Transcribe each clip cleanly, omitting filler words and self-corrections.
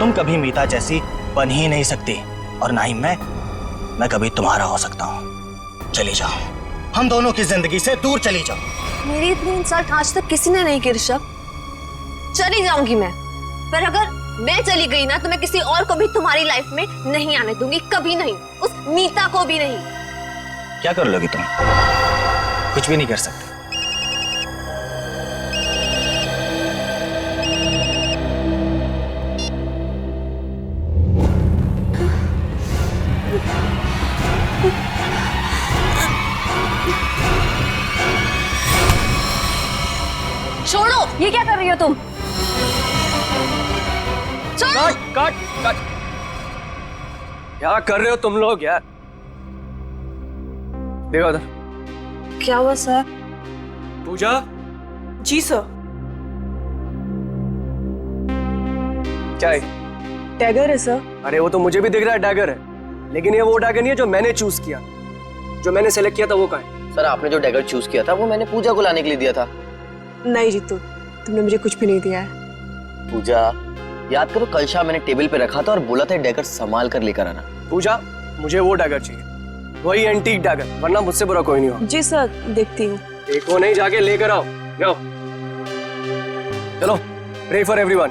तुम कभी मीता जैसी बन ही नहीं सकती और ना ही मैं कभी तुम्हारा हो सकता हूँ। चली जाओ, हम दोनों की जिंदगी से दूर चली जाओ। मेरी इतनी इंसल्ट आज तक किसी ने नहीं की ऋषभ। चली जाऊंगी मैं, पर अगर मैं चली गई ना तो मैं किसी और को भी तुम्हारी लाइफ में नहीं आने दूंगी, कभी नहीं, उस मीता को भी नहीं। क्या कर लोगी तुम? कुछ भी नहीं कर सकते। छोड़ो, ये क्या कर रही हो तुम? कट। क्या कर रहे हो तुम लोग यार? देखो उधर। क्या हुआ सर? पूजा। जी सर। क्या है? डैगर है सर। अरे वो तो मुझे भी दिख रहा है डैगर है, लेकिन ये वो डैगर नहीं है जो मैंने चूज किया। जो मैंने सेलेक्ट किया था वो कहाँ है? सर आपने जो डैगर चूज किया था वो मैंने पूजा को लाने के लिए दिया था। नहीं जीतू, तुमने मुझे कुछ भी नहीं दिया है। पूजा याद करो, कल शाम मैंने टेबल पे रखा था और बोला था डैगर संभाल कर लेकर आना। पूजा मुझे वो डैगर चाहिए, वही एंटीक डैगर, वरना मुझसे बुरा कोई नहीं होगा। जी सर, देखती हूँ। देखो नहीं, जाके लेकर आओ। जाओ चलो, प्रे फॉर एवरीवन।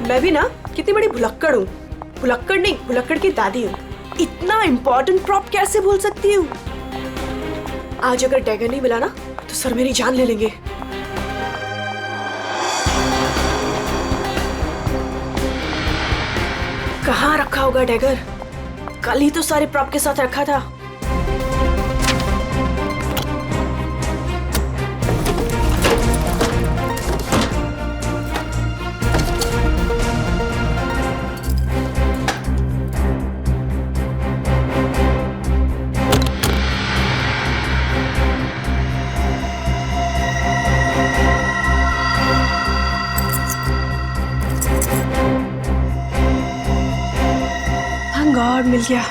मैं भी ना कितनी बड़ी भुलक्कड़ हूँ। भुलक्कड़ नहीं, भुलक्कड़ की दादी हूँ। इतना इम्पोर्टेंट प्रॉप कैसे भूल सकती हूँ? आज अगर डैगर नहीं मिला ना तो सर मेरी जान ले लेंगे। कहाँ रखा होगा डैगर? कल ही तो सारे प्रॉप के साथ रखा था। गॉड, मिल गया।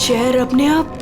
चेयर अपने आप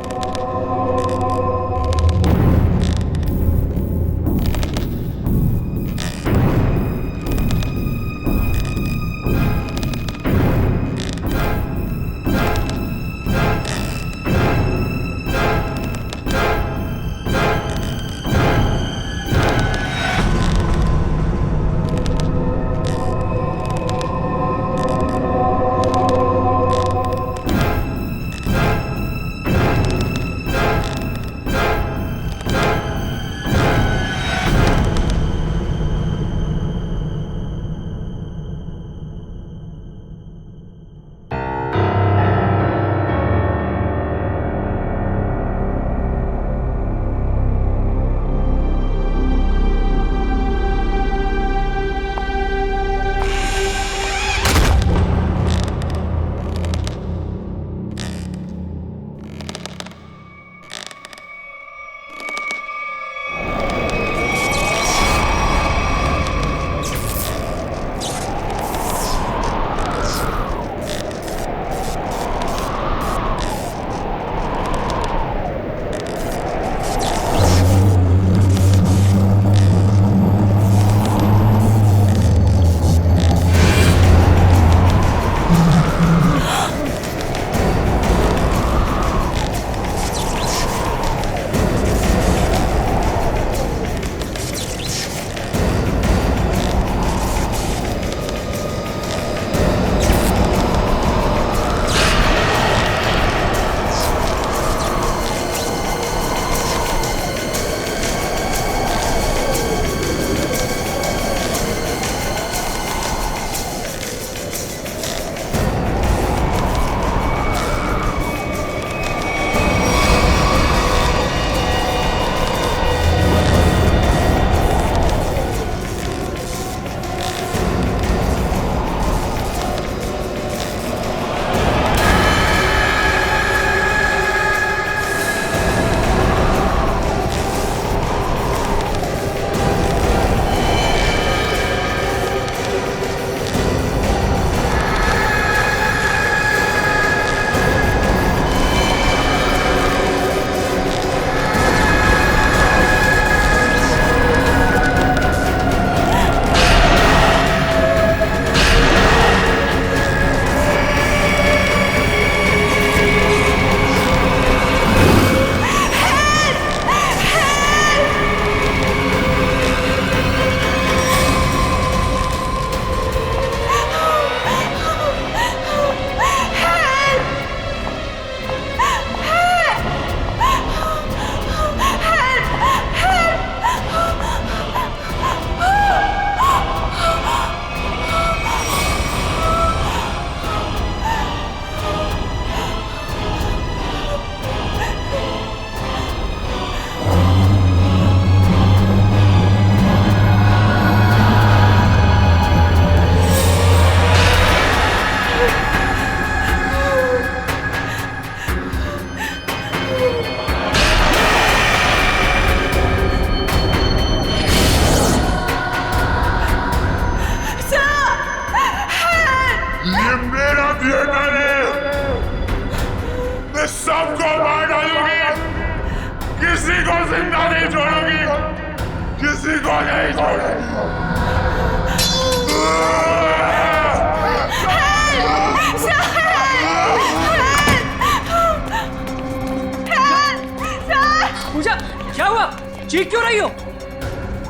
पूजा, क्या हुआ? चीख क्यों रही हो?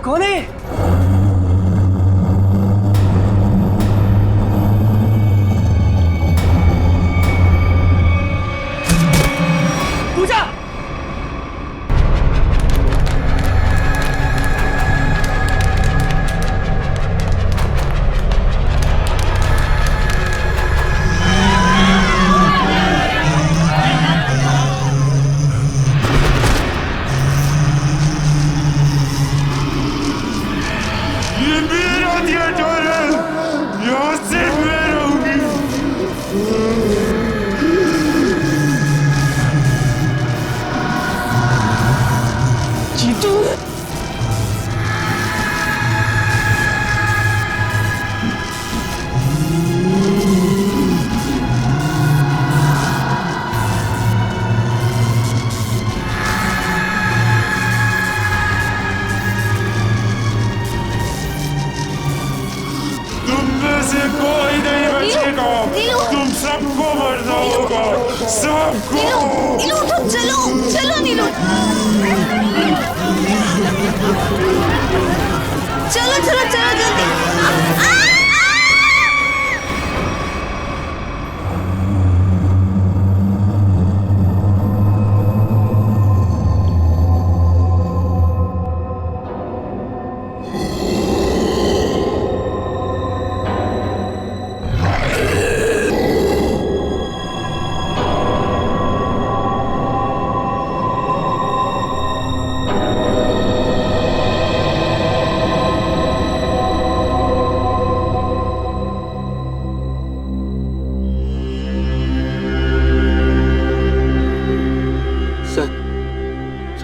कौन है ये? पूजा! से कोई नहीं बचेगा, तुम सबको मरना होगा, सबको। नीलू उठो, चलो चलो नीलू, चलो चलो चलो जल्दी।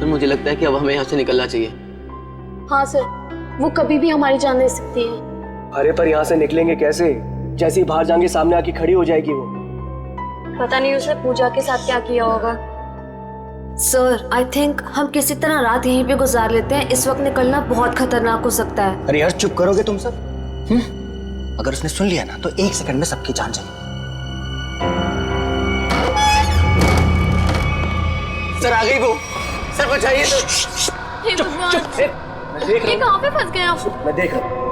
मुझे लगता है कि अब हमें यहाँ से निकलना चाहिए। हाँ सर, वो कभी भी हमारी जान ले सकती है। अरे पर यहाँ से निकलेंगे कैसे? जैसे ही बाहर जाएंगे सामने आके खड़ी हो जाएगी वो। पता नहीं उसने पूजा के साथ क्या किया होगा। सर, आई थिंक हम किसी तरह रात यहीं पे गुजार लेते हैं। इस वक्त निकलना बहुत खतरनाक हो सकता है। अरे यार चुप करोगे तुम सब? अगर उसने सुन लिया ना तो 1 सेकंड में सबकी जान जाएगी। सर आ गई वो, सर बचाइए। हे भगवान, ये कहाँ पे फंस गए आप? मैं देख रहा हूँ।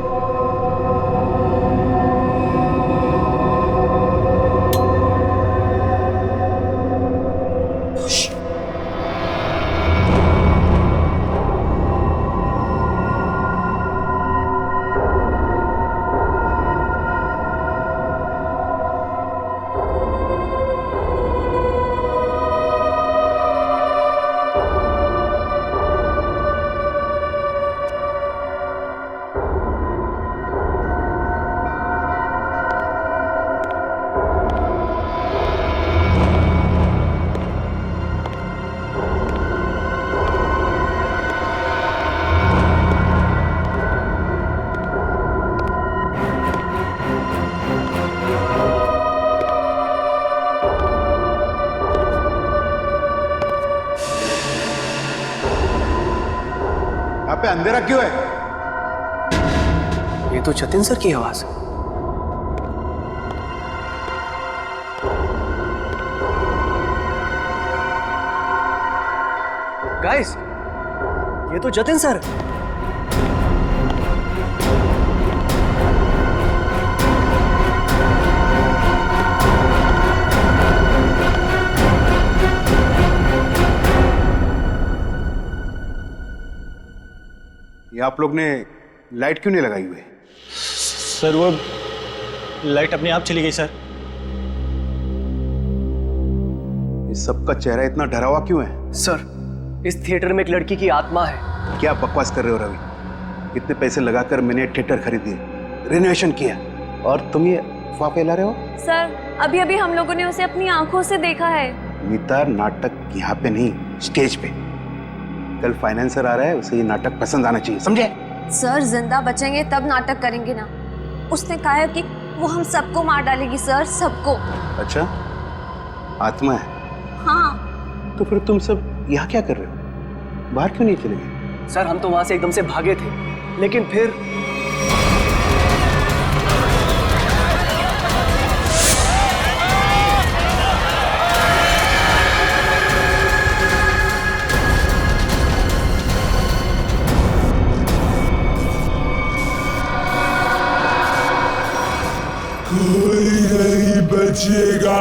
यहाँ पे अंधेरा क्यों है? ये तो जतिन सर की आवाज है। गाइस, ये तो जतिन सर। ये आप लोग ने लाइट क्यों नहीं लगाई हुई है? सर वो लाइट अपने आप चली गई सर। इस सबका चेहरा इतना डरा हुआ क्यों है? सर, इस थिएटर में एक लड़की की आत्मा है। क्या बकवास कर रहे हो रवि? इतने पैसे लगाकर मैंने थिएटर खरीदी, रेनोवेशन किया, और तुम ये अफवाह फैला रहे हो? सर, अभी अभी हम लोगों ने उसे अपनी आंखों से देखा है। नीता, नाटक यहाँ पे नहीं, स्टेज पे। कल फाइनेंसर आ रहा है, उसे ये नाटक पसंद आना चाहिए, समझे? सर, जिंदा बचेंगे तब नाटक करेंगे ना। उसने कहा है कि वो हम सबको मार डालेगी सर, सबको। अच्छा, आत्मा है? हाँ। तो फिर तुम सब यहाँ क्या कर रहे हो? बाहर क्यों नहीं चले गए? सर, हम तो वहां से एकदम से भागे थे। लेकिन फिर कोई नहीं बचेगा,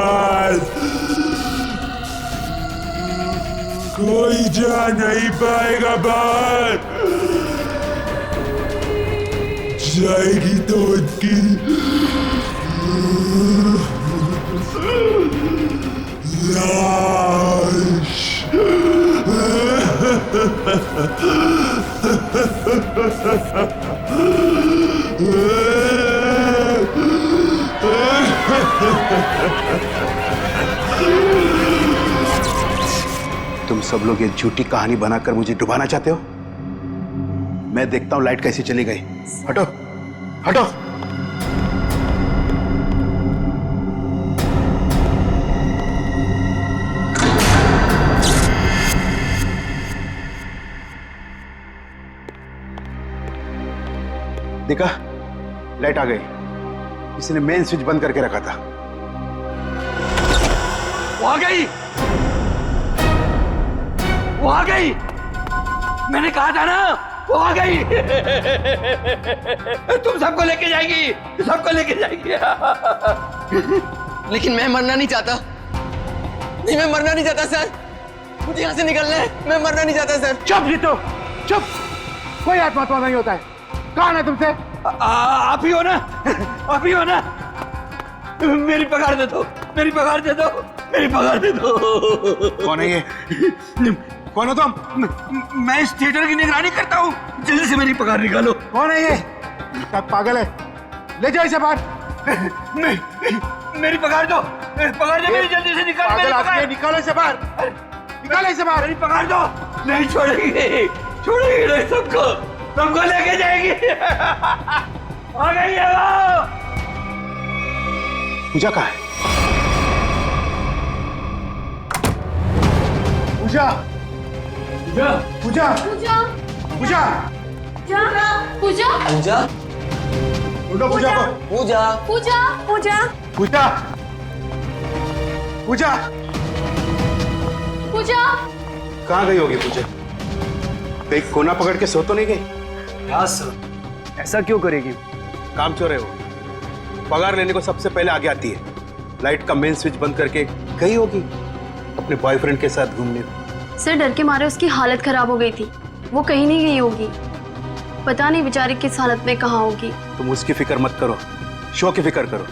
कोई जा नहीं पाएगा बाहर। जाएगी तो उसकी लाश। तुम सब लोग ये झूठी कहानी बनाकर मुझे डुबाना चाहते हो? मैं देखता हूं लाइट कैसी चली गई। हटो हटो। देखा, लाइट आ गई। किसी ने मेन स्विच बंद करके रखा था। वो आ गई, वो आ गई। मैंने कहा था ना, वो आ गई। तुम सबको लेके जाएगी, सबको लेके जाएगी। लेकिन मैं मरना नहीं चाहता। नहीं, मैं मरना नहीं चाहता सर। मुझे यहाँ से निकलना है। मैं मरना नहीं चाहता सर। चुप जीतो, चुप। कोई आत्मा नहीं होता है। कौन है तुमसे? आप ही हो ना, आप ही हो ना। मेरी पगार दे दो, मेरी पगार दे दो, मेरी पगार दे दो। कौन है ये? कौन हो तुम? मैं इस थिएटर की निगरानी करता हूँ। जल्दी से मेरी पगार निकालो। कौन है ये? पागल है, ले जाओ इसे बाहर। मेरी पगार दो, पगार दो मेरी, जल्दी से निकालो मेरी पगार। निकालो इसे बाहर, निकालो इसे बाहर। मेरी पगार दो। नहीं छोड़ेगी, छोड़ेगी नहीं। सबको सबको लेके जाएगी। आ गई है वो। पूजा कहाँ है? पूजा, पूजा, पूजा, पूजा पूजा, पूजा पूजा, ढूंढो पूजा को। पूजा, पूजा पूजा पूजा, पूजा पूजा कहाँ गई होगी पूजा? कहीं कोना पकड़ के सो तो नहीं गई? हाँ सर। ऐसा क्यों करेगी? काम चोर है वो। पगार लेने को सबसे पहले आगे आती है। लाइट का मेन स्विच बंद करके गई होगी अपने बॉयफ्रेंड के साथ घूमने। सर डर के मारे उसकी हालत खराब हो गई थी, वो कहीं नहीं गई होगी। पता नहीं बेचारी किस हालत में कहाँ होगी। तुम उसकी फिक्र मत करो, शो की फिक्र करो।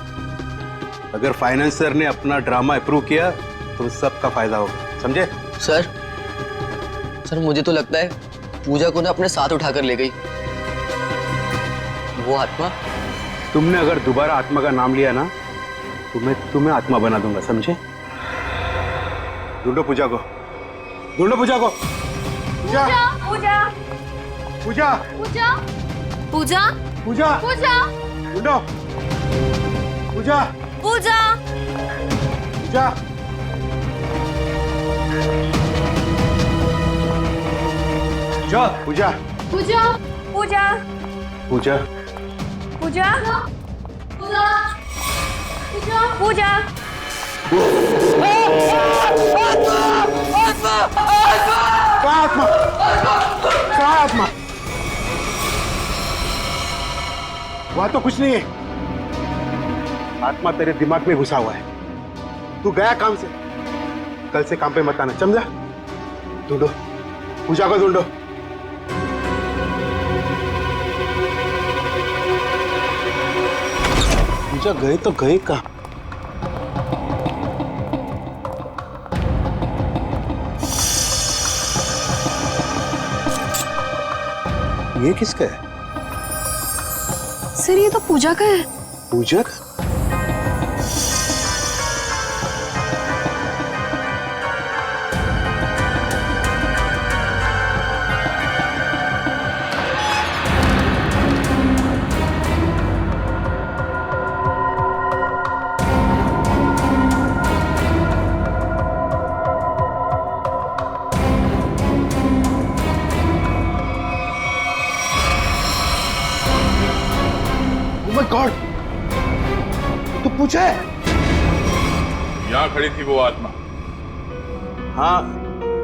अगर फाइनेंसर ने अपना ड्रामा अप्रूव किया तो सबका फायदा होगा, समझे? सर मुझे तो लगता है पूजा को ना अपने साथ उठाकर ले गई वो आत्मा। तुमने अगर दोबारा आत्मा का नाम लिया ना तो मैं तुम्हें आत्मा बना दूंगा, समझे? ढूंढो पूजा को, ढूंढो पूजा को। पूजा, पूजा पूजा, पूजा पूजा पूजा, पूजा ढूंढो पूजा, पूजा पूजा। पूजा, पूजा पूजा पूजा, पूजा पूजा पूजा पूजा कहाँ आत्मा? कहाँ आत्मा? वहां तो कुछ नहीं है। आत्मा तेरे दिमाग में घुसा हुआ है। तू गया काम से, कल से काम पे मत आना, समझा? ढूंढो पूजा को, ढूंढो। पूजा गए तो गए कहाँ? ये किसका है? सर ये तो पूजा का है। पूजा का? गॉड, तू पूछे? यहाँ खड़ी थी वो आत्मा। हाँ,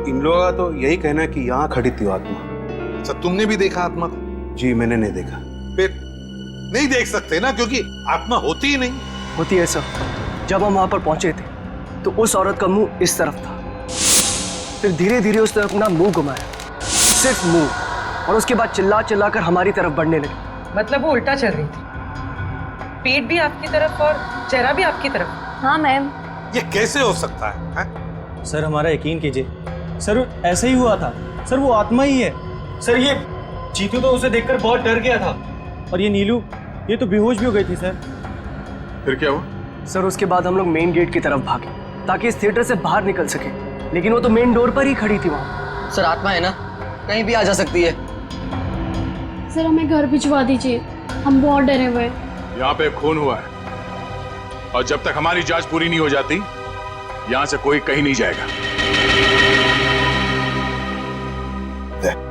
इन लोगों का तो यही कहना है कि यहाँ खड़ी थी वो आत्मा। अच्छा, तुमने भी देखा आत्मा को? जी मैंने नहीं देखा। फिर नहीं देख सकते ना, क्योंकि आत्मा होती ही नहीं। होती है सर। जब हम वहां पर पहुंचे थे तो उस औरत का मुंह इस तरफ था, फिर धीरे धीरे उसने अपना मुंह घुमाया, सिर्फ मुंह, और उसके बाद चिल्ला चिल्ला कर हमारी तरफ बढ़ने लगी। मतलब वो उल्टा चल रही थी, पेट भी आपकी तरफ और चेहरा भी आपकी तरफ। हाँ मैम। ये कैसे हो सकता है? सर हमारा यकीन कीजिए, सर ऐसा ही हुआ था। सर वो आत्मा ही है। सर ये चीतू तो उसे देखकर बहुत डर गया था, और ये नीलू ये तो बेहोश भी हो गई थी सर। फिर क्या हुआ? सर उसके बाद हम लोग मेन गेट की तरफ भागे ताकि इस थिएटर से बाहर निकल सके, लेकिन वो तो मेन डोर पर ही खड़ी थी वहां। सर आत्मा है ना, कहीं भी आ जा सकती है। सर हमें घर भिजवा दीजिए, हम बहुत डरे हुए हैं। यहाँ पे खून हुआ है, और जब तक हमारी जांच पूरी नहीं हो जाती यहाँ से कोई कहीं नहीं जाएगा।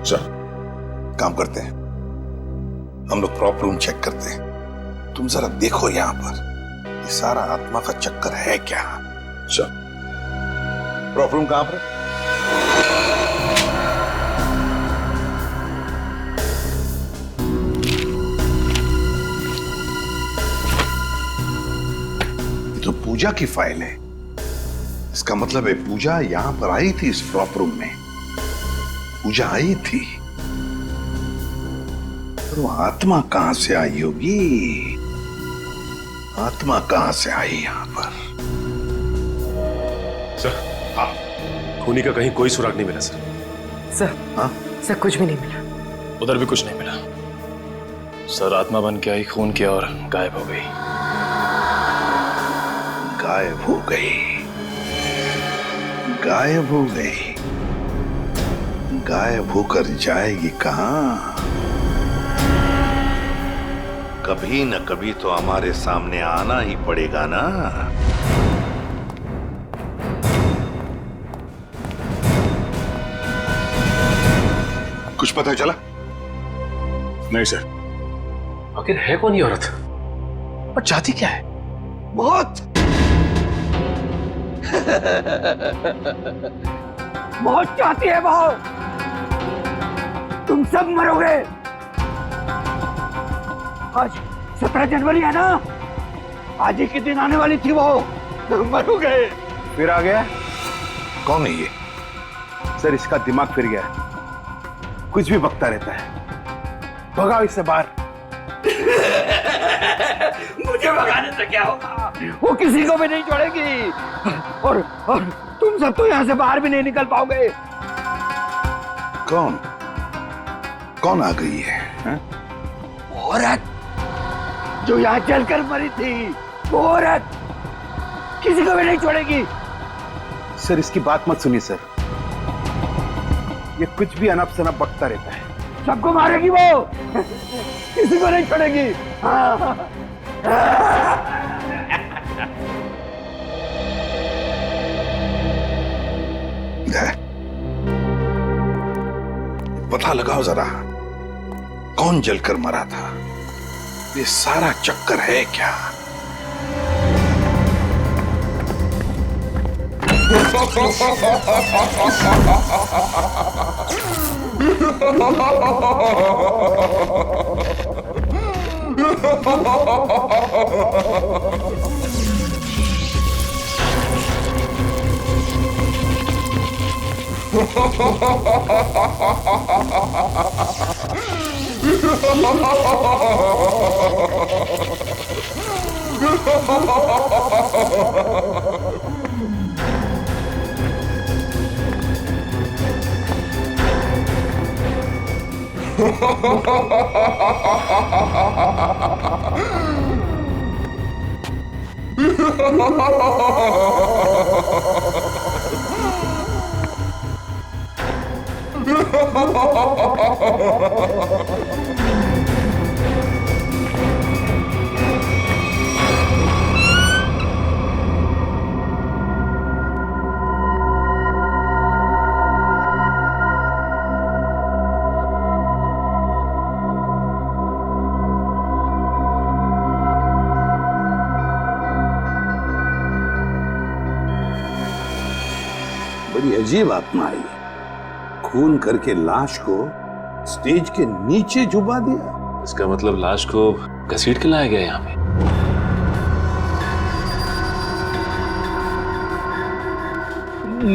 चल काम करते हैं, हम लोग प्रॉप रूम चेक करते हैं। तुम जरा देखो यहाँ पर ये सारा आत्मा का चक्कर है क्या। चल, प्रॉप रूम कहाँ पर? ये तो पूजा की फाइल है। इसका मतलब है पूजा यहां पर आई थी, इस प्रॉप रूम में पूजा आई थी। पर वो आत्मा कहां से आई होगी? आत्मा कहां से आई यहां पर? सर, खूनी का कहीं कोई सुराग नहीं मिला सर। सर, हाँ? सर कुछ भी नहीं मिला। उधर भी कुछ नहीं मिला सर। आत्मा बन के आई, खून किया और गायब हो गई। गायब हो गई, गायब हो गई। गायब होकर जाएगी कहां? कभी न कभी तो हमारे सामने आना ही पड़ेगा ना। कुछ पता चला? नहीं सर। आखिर है कौन ये औरत और चाहती क्या है? मौत। मौत चाहती है वो। तुम सब मरोगे। आज 17 जनवरी है ना, आज ही के दिन आने वाली थी वो। मरोगे। फिर आ गया। कौन है ये? सर इसका दिमाग फिर गया है, कुछ भी बकता रहता है। भगाओ इससे बाहर। मुझे भगाने से क्या होगा? वो किसी को भी नहीं छोड़ेगी, और तुम सब तो यहाँ से बाहर भी नहीं निकल पाओगे। कौन कौन आ गई है? औरत जो यहाँ जलकर मरी थी, वो औरत किसी को भी नहीं छोड़ेगी। सर इसकी बात मत सुनिए सर, ये कुछ भी अनप शनप बकता रहता है। सबको मारेगी वो, किसी को नहीं छोड़ेगी। पता लगाओ जरा, कौन जलकर मरा था? ये सारा चक्कर है क्या? अजीब आत्मा आई है। खून करके लाश को स्टेज के नीचे छुपा दिया। इसका मतलब लाश को घसीट के लाया गया यहाँ पे।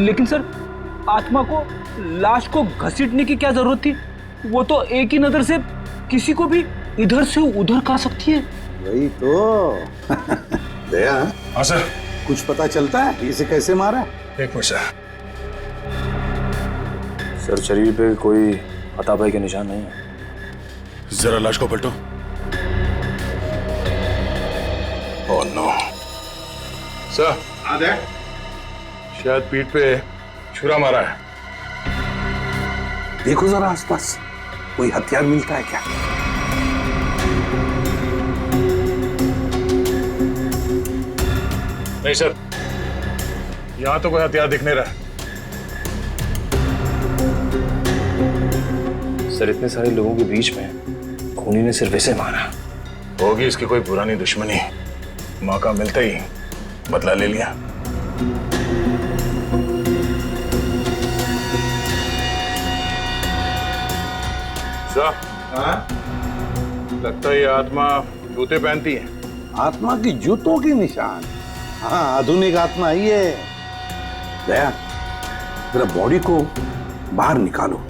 लेकिन सर, आत्मा को लाश को घसीटने की क्या जरूरत थी? वो तो एक ही नजर से किसी को भी इधर से उधर कर सकती है। वही तो। दया, हाँ सर, कुछ पता चलता है इसे कैसे मारा है? एक मिनट सर, शरीर पे कोई हाथापाई के निशान नहीं है। जरा लाश को पलटो। ओह नो सर, शायद पीठ पे छुरा मारा है। देखो जरा आसपास कोई हथियार मिलता है क्या? नहीं सर, यहां तो कोई हथियार दिख नहीं रहा। सर, इतने सारे लोगों के बीच में खूनी ने सिर्फ इसे मारा। होगी इसकी कोई पुरानी दुश्मनी, मौका मिलते ही बदला ले लिया। सर, लगता है ये आत्मा जूते पहनती है। आत्मा की जूतों के निशान? हाँ, आधुनिक आत्मा ही है। दया, जरा बॉडी को बाहर निकालो।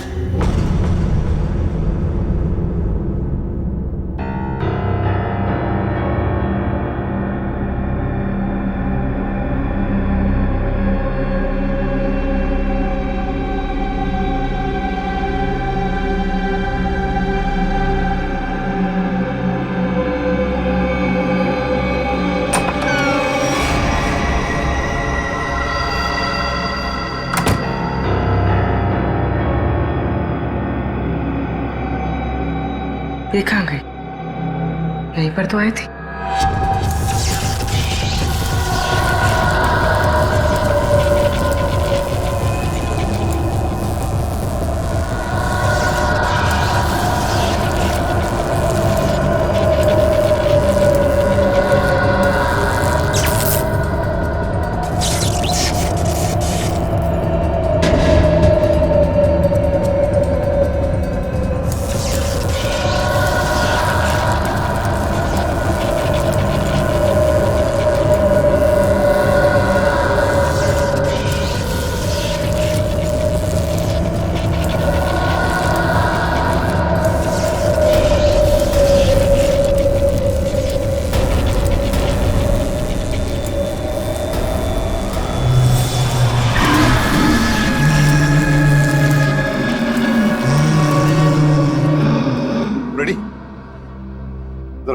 ये कहाँ गई? यहीं पर तो आई थी।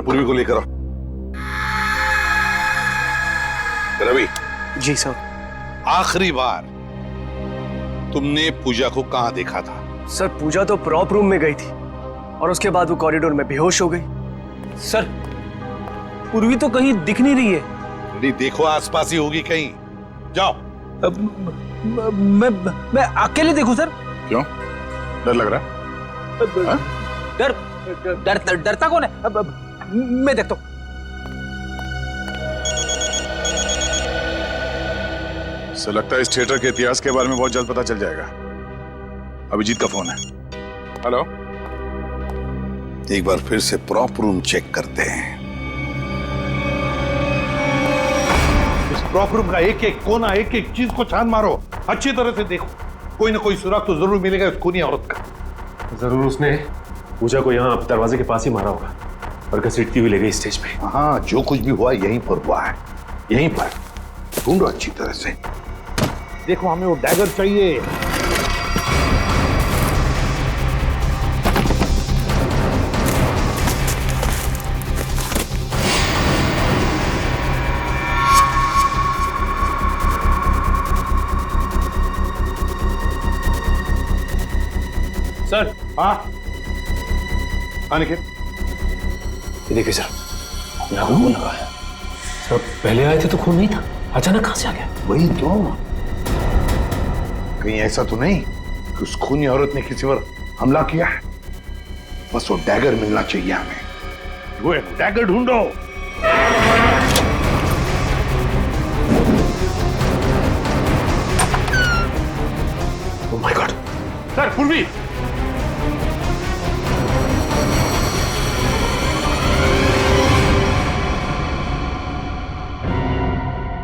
पूर्वी को लेकर आओ। रवि। जी सर। आखिरी बार तुमने पूजा को कहां देखा था? सर, पूजा तो प्रॉप रूम में गई थी और उसके बाद वो कॉरिडोर में बेहोश हो गई। सर, पूर्वी तो कहीं दिख नहीं रही है। नहीं, देखो आसपास ही होगी कहीं। जाओ। मैं अकेले देखूं सर? क्यों, डर लग रहा है? डरता कौन है? मैं देखता हूं। सर, लगता है इस थिएटर के इतिहास के बारे में बहुत जल्द पता चल जाएगा। अभिजीत का फोन है। हेलो। एक बार फिर से प्रॉप रूम चेक करते हैं। इस प्रॉप रूम का एक एक कोना, एक एक चीज को छान मारो, अच्छी तरह से देखो। कोई ना कोई सुराग तो जरूर मिलेगा उस खूनी औरत का। जरूर उसने पूजा को यहाँ दरवाजे के पास ही मारा होगा और घसीटती हुई ले गई स्टेज पे। हाँ, जो कुछ भी हुआ यहीं पर हुआ है, यहीं पर। ढूंढो अच्छी तरह से। देखो, हमें वो डैगर चाहिए। सर। हाँ, अनिकेत, ये देखिए सर, यहाँ खून लगा है। सर, पहले आए थे तो खून नहीं था, अचानक कहां से आ गया? वही तो। कहीं ऐसा तो नहीं कि उस खूनी औरत ने किसी पर हमला किया है? बस वो डैगर मिलना चाहिए हमें। वो डैगर ढूंढो। पूर्वी।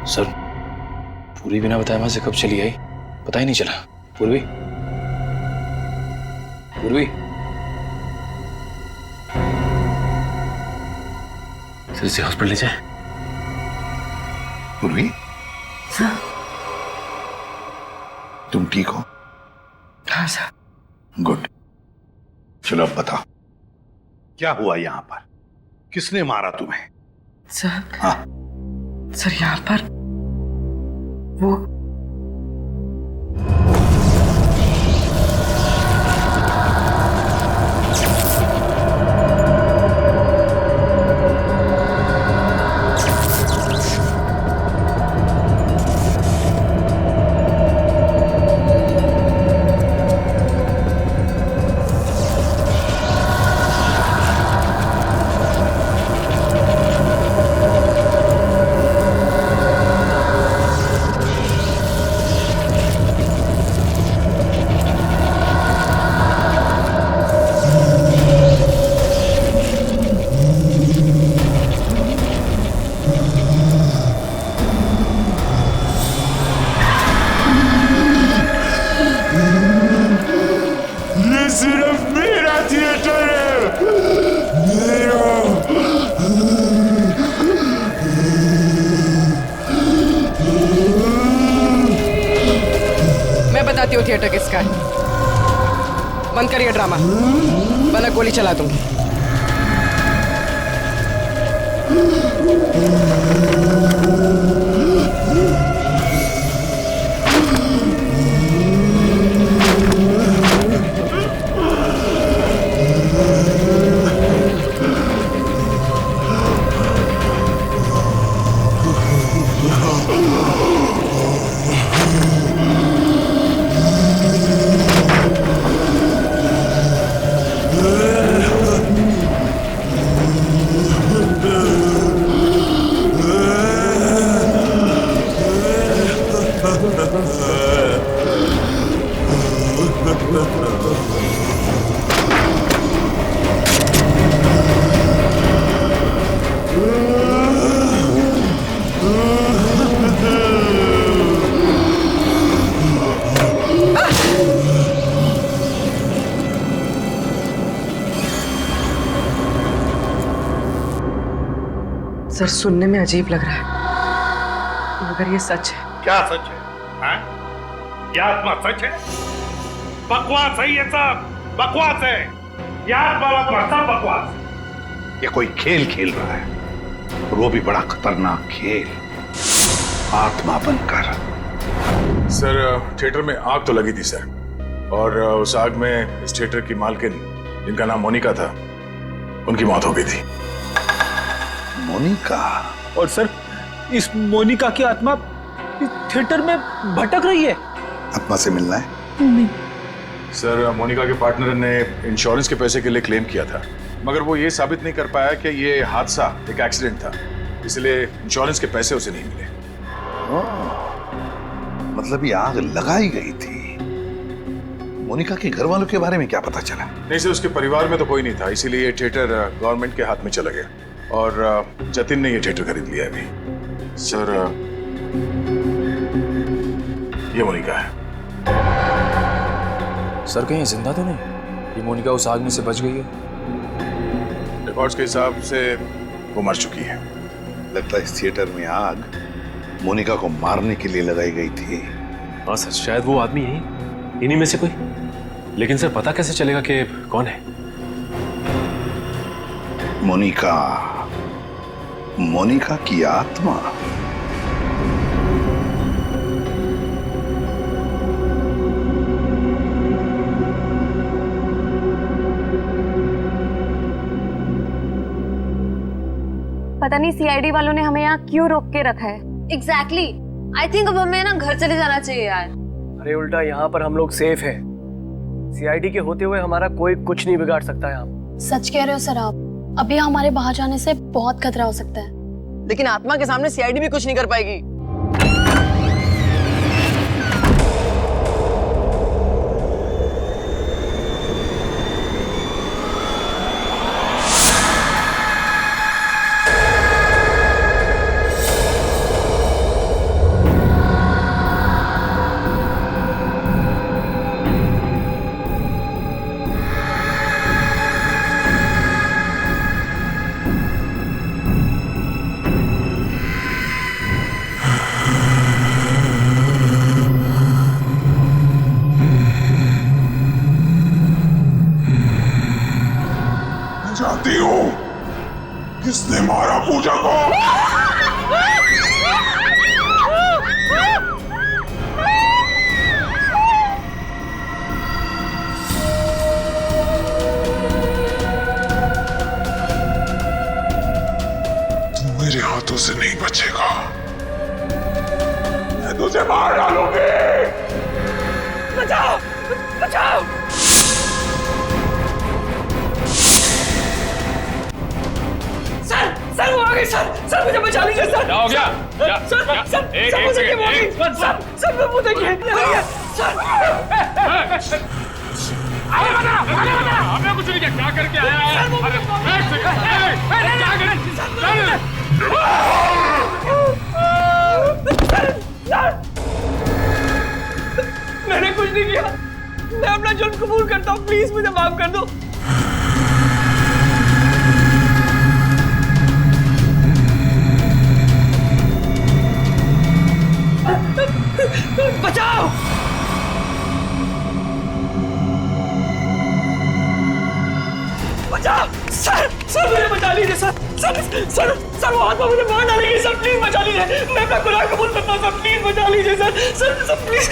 सर, पूरी बिना बताए वहां से कब चली आई पता ही नहीं चला। पूर्वी, पूर्वी, सर इसे हॉस्पिटल ले जाए। पूर्वी, तुम ठीक हो? हाँ सर। गुड। चलो अब बताओ, क्या हुआ यहां पर? किसने मारा तुम्हें? सर, हाँ, सर यहाँ पर वो बताती हूँ थिएटर किसका है। बंद करिए ड्रामा, वरना गोली चला दूंगी। सर, सुनने में अजीब लग रहा है, मगर ये सच है। क्या सच है? हाँ? ये आत्मा सच है? बकवास है ये सब, बकवास है। ये आत्मा सब बकवास। ये कोई खेल खेल रहा है, और वो भी बड़ा खतरनाक खेल, आत्मा बनकर। सर, थिएटर में आग तो लगी थी सर, और उस आग में इस थिएटर की मालकिन, जिनका नाम मोनिका था, उनकी मौत हो गई थी। मोनिका? और सर, इस मोनिका की आत्मा इस थिएटर में भटक रही है। आत्मा से मिलना है? नहीं सर, मोनिका के पार्टनर ने इंश्योरेंस के पैसे के लिए क्लेम किया था, मगर वो ये साबित नहीं कर पाया कि ये हादसा एक एक्सीडेंट था, इसलिए इंश्योरेंस के पैसे उसे नहीं मिले। मतलब ये आग लगाई गई थी। मोनिका के घर वालों के बारे में क्या पता चला? नहीं सर, उसके परिवार में तो कोई नहीं था, इसीलिए ये थिएटर गवर्नमेंट के हाथ में चला गया, और जतिन ने ये थिएटर खरीद लिया अभी। सर, ये मोनिका है। सर, कहीं जिंदा तो नहीं? ये मोनिका उस आग में से बच गई है? रिकॉर्ड्स के हिसाब से वो मर चुकी है। लगता है इस थिएटर में आग मोनिका को मारने के लिए लगाई गई थी। हाँ सर, शायद वो आदमी यही, इन्हीं में से कोई। लेकिन सर, पता कैसे चलेगा कि कौन है? मोनिका, मोनिका की आत्मा। पता नहीं सीआईडी वालों ने हमें यहाँ क्यों रोक के रखा है। एग्जैक्टली, आई थिंक अब हमें ना घर चले जाना चाहिए यार। अरे उल्टा, यहाँ पर हम लोग सेफ हैं। सीआईडी के होते हुए हमारा कोई कुछ नहीं बिगाड़ सकता यहाँ। सच कह रहे हो सर आप, अभी हमारे बाहर जाने से बहुत खतरा हो सकता है। लेकिन आत्मा के सामने सीआईडी भी कुछ नहीं कर पाएगी। चाहती हो? किसने मारा पूजा को? तू मेरे हाथों से नहीं बचेगा। मैं तुझे मार डालूंगी। बचाओ बचाओ। सर वो आ गई सर मुझे बचा लीजिए सर। क्या हो गया? सर मुझे क्या हो गई? सर वो देखिए सर। हमें कुछ नहीं किया, क्या करके आया है? मैंने कुछ नहीं किया, मैं अपना जुर्म कबूल करता हूँ, प्लीज मुझे माफ कर दो। बचाओ। बचाओ सर मुझे बचा लीजिए सर वो आत्मा मुझे मार डालेगी सर, प्लीज बचा लीजिए। मैं अपना गुनाह कबूल करता हूँ सर, प्लीज बचा लीजिए सर प्लीज।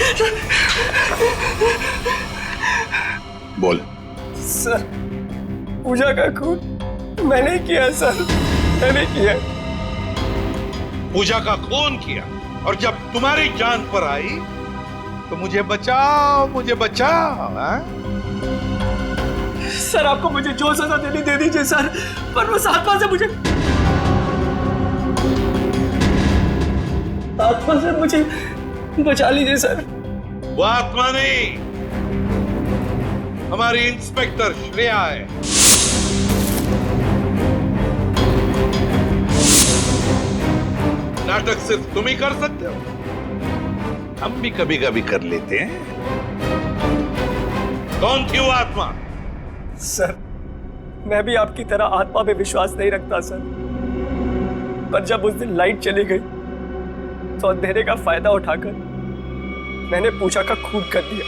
बोल। सर पूजा का खून मैंने किया सर, मैंने किया। पूजा का खून किया और जब तुम्हारी जान पर आई तो मुझे बचाओ हाँ? सर आपको मुझे जो सजा देनी दे दीजिए सर, पर उस आत्मा से मुझे बचा लीजिए सर। वो आत्मा नहीं, हमारी इंस्पेक्टर श्रेया है। नाटक सिर्फ तुम ही कर सकते हो, हम भी कभी कभी कर लेते हैं। कौन थी वो आत्मा? सर मैं भी आपकी तरह आत्मा पे विश्वास नहीं रखता सर, पर जब उस दिन लाइट चली गई तो अंधेरे का फायदा उठाकर मैंने पूजा का खून कर दिया।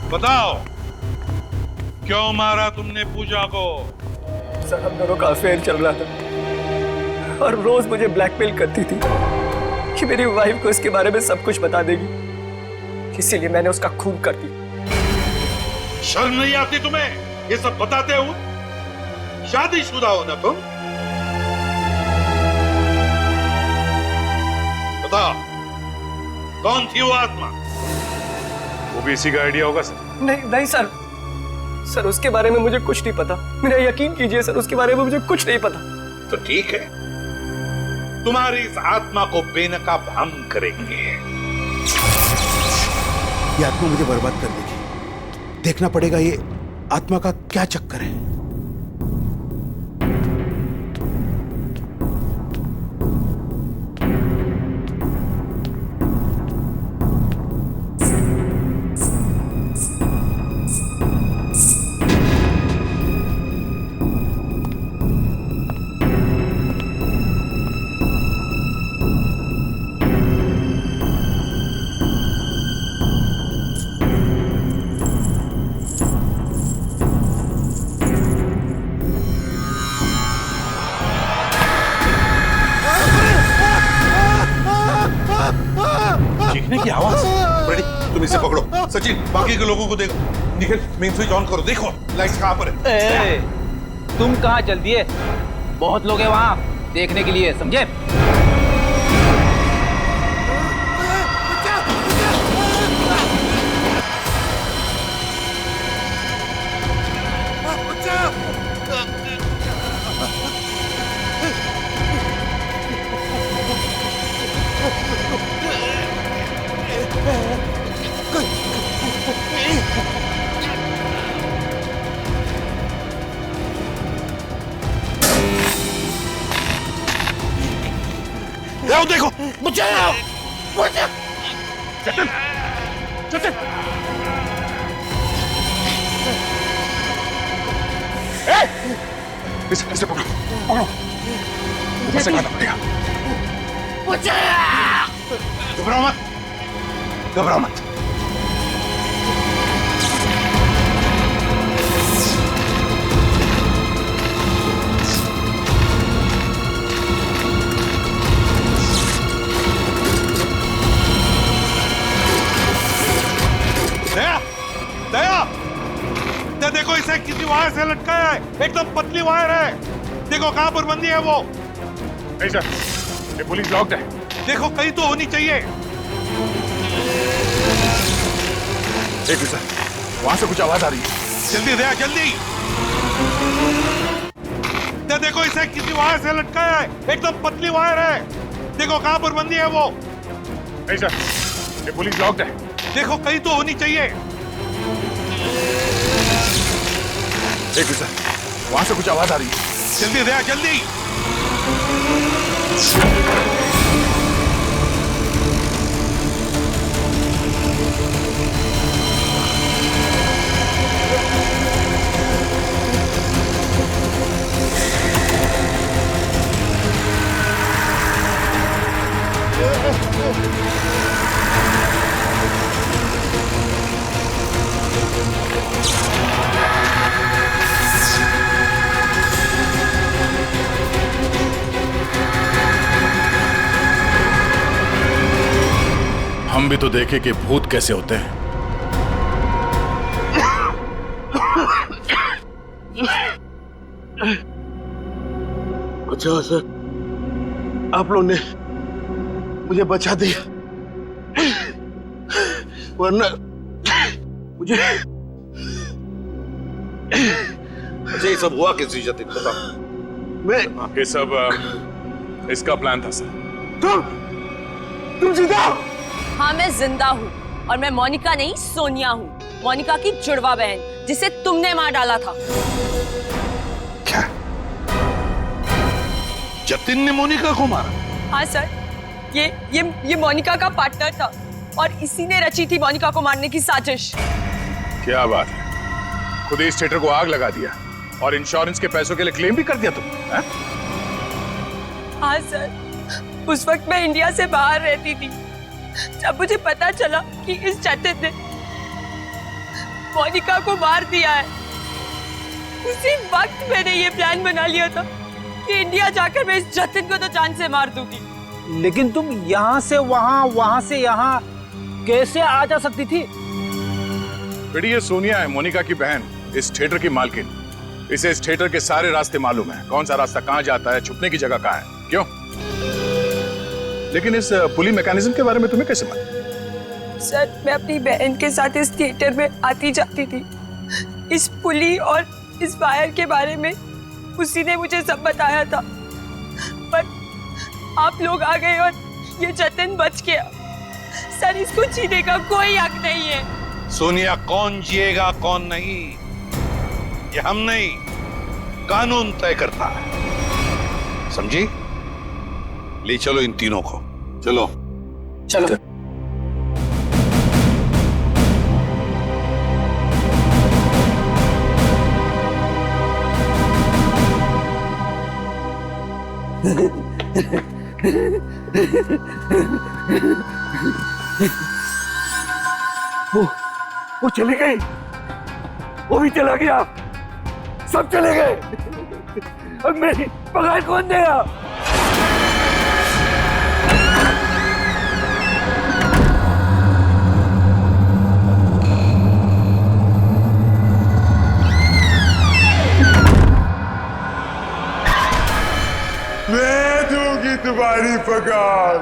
बताओ क्यों मारा तुमने पूजा को? सर हम दोनों का अफेयर चल रहा था और रोज मुझे ब्लैकमेल करती थी कि मेरी वाइफ को इसके बारे में सब कुछ बता देगी, इसीलिए मैंने उसका खून कर दिया। शर्म नहीं आती तुम्हें ये सब बताते हो? शादीशुदा हो ना तुम? बताओ कौन थी वो आत्मा? वो भी इसी का आइडिया होगा सर। नहीं सर उसके बारे में मुझे कुछ नहीं पता, मेरा यकीन कीजिए सर, उसके बारे में मुझे कुछ नहीं पता। तो ठीक है, तुम्हारी इस आत्मा को बेनकाब हम करेंगे। ये आत्मा मुझे बर्बाद कर देगी, देखना पड़ेगा ये आत्मा का क्या चक्कर है। चीखने की आवाज। रेडी, तुम इसे पकड़ो। सचिन बाकी के लोगों को देखो। निखिल मेन स्विच ऑन करो, देखो लाइट्स कहां पर है। तुम कहां चल दिए? बहुत लोग हैं वहां देखने के लिए, समझे? देखो बचाओ। जतिन, जतिन। इसे पकड़ो, पकड़ो। ऊपर से काटना पड़ेगा। घबराओ मत, घबराओ मत। दया, दया, देखो इसे किसी वायर से लटकाया है, एकदम पतली वायर है। देखो कहां पर बंदी है वो। नहीं सर, ये पुलिस लॉक्ड है। देखो कहीं तो होनी चाहिए। एक सर, वहां से कुछ आवाज आ रही है। जल्दी दया, जल्दी। देखो इसे किसी वायर से लटकाया है, एकदम पतली वायर है। देखो कहां पर बंदी है वो। नहीं सर, ये पुलिस लॉक्ड है। देखो कहीं तो होनी चाहिए। एक सर, वहां से कुछ आवाज आ रही है। जल्दी दया, जल्दी। हम भी तो देखे कि भूत कैसे होते हैं। अच्छा सर, आप लोगों ने मुझे बचा दिया, वरना मुझे। अच्छा ये सब हुआ किसी जतिन बता। मैं ये सब इसका प्लान था सर। तुम जिंदा हो? हाँ मैं जिंदा हूँ और मैं मोनिका नहीं सोनिया हूँ, मोनिका की जुड़वा बहन जिसे तुमने मार डाला था। क्या? जतिन ने मोनिका को मारा? हाँ सर, ये मोनिका का पार्टनर था और इसी ने रची थी मोनिका को मारने की साजिश। क्या बात है, खुद इस थिएटर को आग लगा दिया और इंश्योरेंस के पैसों के लिए क्लेम भी कर दिया तुम? हाँ सर, उस वक्त मैं इंडिया से बाहर रहती थी। जब मुझे पता चला कि इस जतिन ने मोनिका को मार दिया है, उसी वक्त मैंने ये प्लान बना लिया था कि इंडिया जाकर मैं इस जतिन को तो जान से मार दूंगी। लेकिन तुम यहाँ से वहाँ, वहाँ से यहाँ कैसे आ जा सकती थी? बेटी ये सोनिया है, मोनिका की बहन, इस थिएटर की मालकिन। इसे इस थिएटर के सारे रास्ते मालूम है, कौन सा रास्ता कहाँ जाता है, छुपने की जगह कहाँ है। क्यों? लेकिन इस पुली मैकेनिज्म के बारे में तुम्हें कैसे मालूम? सर मैं अपनी बहन के साथ इस थिएटर में आती जाती थी। इस पुली और इस वायर के बारे में उसी ने मुझे सब बताया था, पर आप लोग आ गए और ये जतिन बच गया। सर इसको जीने का कोई हक नहीं है। सोनिया, कौन जिएगा कौन नहीं ये हम नहीं, कानून तय करता है, समझी? ले चलो इन तीनों को, चलो चलो। वो चली गई, वो भी चला गया, सब चले गए। अब मेरी पगार कौन देगा? मैं दूंगी तुम्हारी पगार।